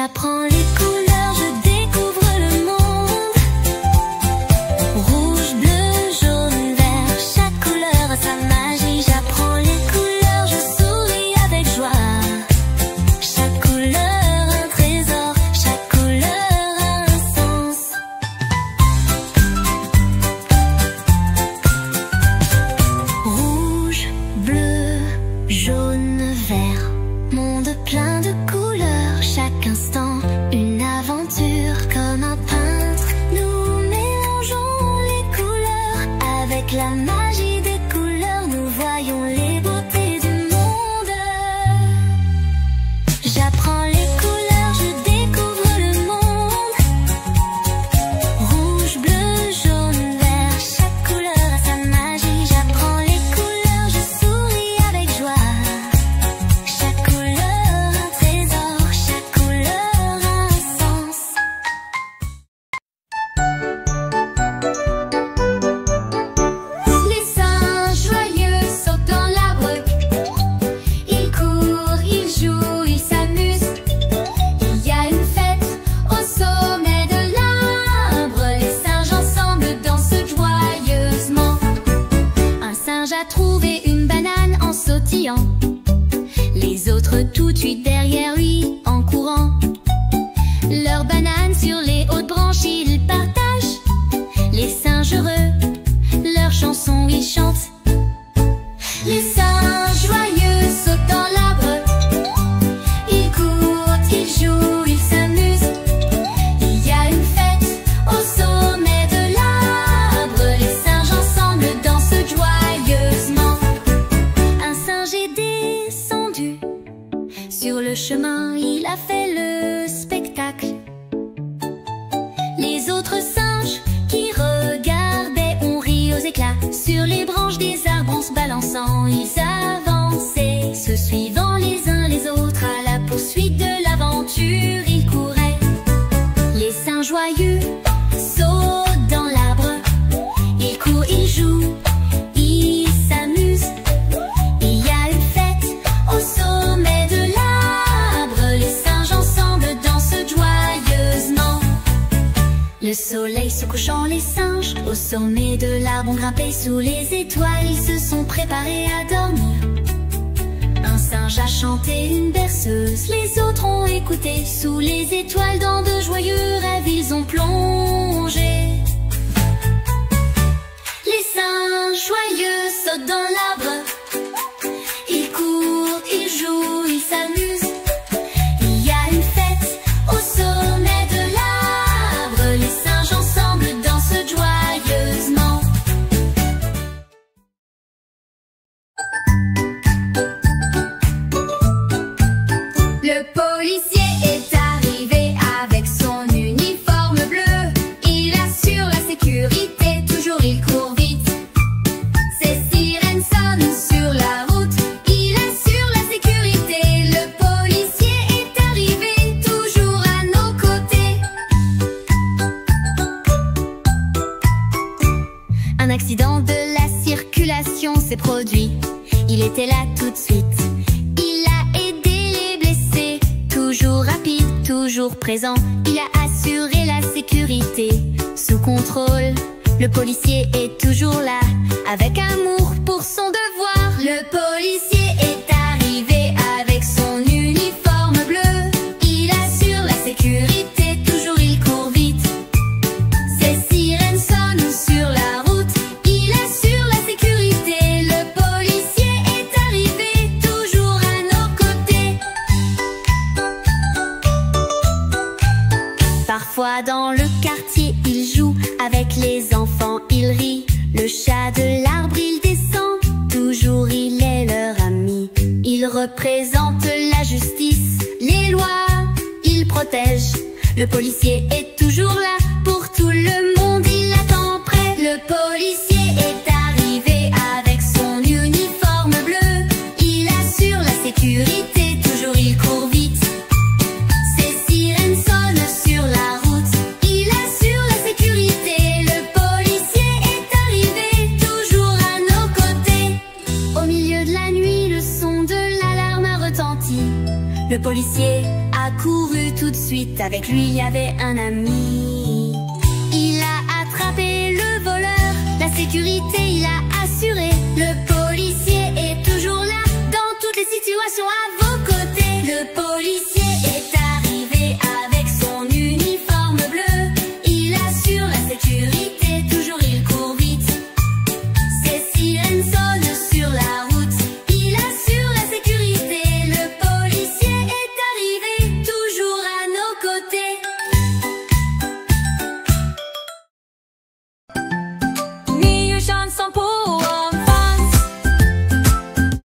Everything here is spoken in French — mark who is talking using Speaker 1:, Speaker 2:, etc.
Speaker 1: J'apprends les couleurs, je découvre le monde. Rouge, bleu, jaune, vert, chaque couleur a sa magie. J'apprends les couleurs, je souris avec joie. Chaque couleur un trésor, chaque couleur a un sens. Rouge, bleu, jaune, vert, monde plein de couleurs. Chaque instant une aventure, comme un peintre nous mélangeons les couleurs. Avec la magie des couleurs, nous voyons les beautés du monde. J'apprends les couleurs, je découvre le monde. Rouge, bleu, jaune, vert, chaque couleur a sa magie. J'apprends les couleurs, je souris avec joie. Chaque couleur un trésor, chaque couleur a un sens.
Speaker 2: Les singes joyeux sautent dans l'arbre. Ils courent, ils jouent, ils s'amusent. Il y a une fête au sommet de l'arbre. Les singes ensemble dansent joyeusement. Un singe a trouvé une banane en sautillant. Les autres tout de suite derrière lui en courant. Leur banane sur les hautes branches ils partagent. Les singes heureux, leur chanson ils chantent. Les singes joyeux sautent dans l'arbre. Ils courent, ils jouent, ils s'amusent. Il y a une fête au sommet de l'arbre. Les singes ensemble dansent joyeusement. Un singe est descendu. Sur le chemin, il a fait le spectacle. Les autres singes qui regardaient ont ri aux éclats. Sur les branches des arbres en se balançant, ils avançaient, se suivant les uns les autres. À la poursuite de l'aventure, ils couraient. Les singes joyeux sautent dans l'arbre. Ils courent, ils jouent, ils s'amusent. Il y a une fête au sommet de l'arbre. Les singes ensemble dansent joyeusement. Le soleil se couchant, les singes au sommet de l'arbre ont grimpé sous les étoiles. Ils se sont préparés à dormir. Un singe a chanté une berceuse, les autres ont écouté. Sous les étoiles, dans de joyeux rêves, ils ont plongé. Les singes joyeux sautent dans l'arbre. Ils courent, ils jouent, ils s'amusent. Il y a une fête au sommet de l'arbre. Les singes ensemble dansent joyeusement. Le policier est arrivé avec son uniforme bleu. Il assure la sécurité, toujours il court vite. Ses sirènes sonnent sur la route. Il assure la sécurité. Le policier est arrivé, toujours à nos côtés. Un accident de la circulation s'est produit. Il était là tout de suite. Il a aidé les blessés. Toujours rapide, toujours présent. Il a assuré la sécurité. Sous contrôle, le policier est toujours là. Avec amour pour son devoir. Le policier est arrivé avec son uniforme bleu. Il assure la sécurité, toujours il court vite. Ses sirènes sonnent sur la route. Il assure la sécurité. Le policier est arrivé, toujours à nos côtés. Parfois dans le quartier, il joue avec les enfants, il rit. Le chat de l'arbre, il descend. Toujours il est leur ami. Il représente la justice, les lois, il protège. Le policier est toujours là pour tout le monde, il l'attend prêt. Le policier est arrivé avec son uniforme bleu. Il assure la sécurité, toujours il court vite. Ses sirènes sonnent sur la route. Il assure la sécurité. Le policier est arrivé, toujours à nos côtés. Le policier a couru tout de suite, avec lui il y avait un ami. Il a attrapé le voleur, la sécurité il a assuré. Le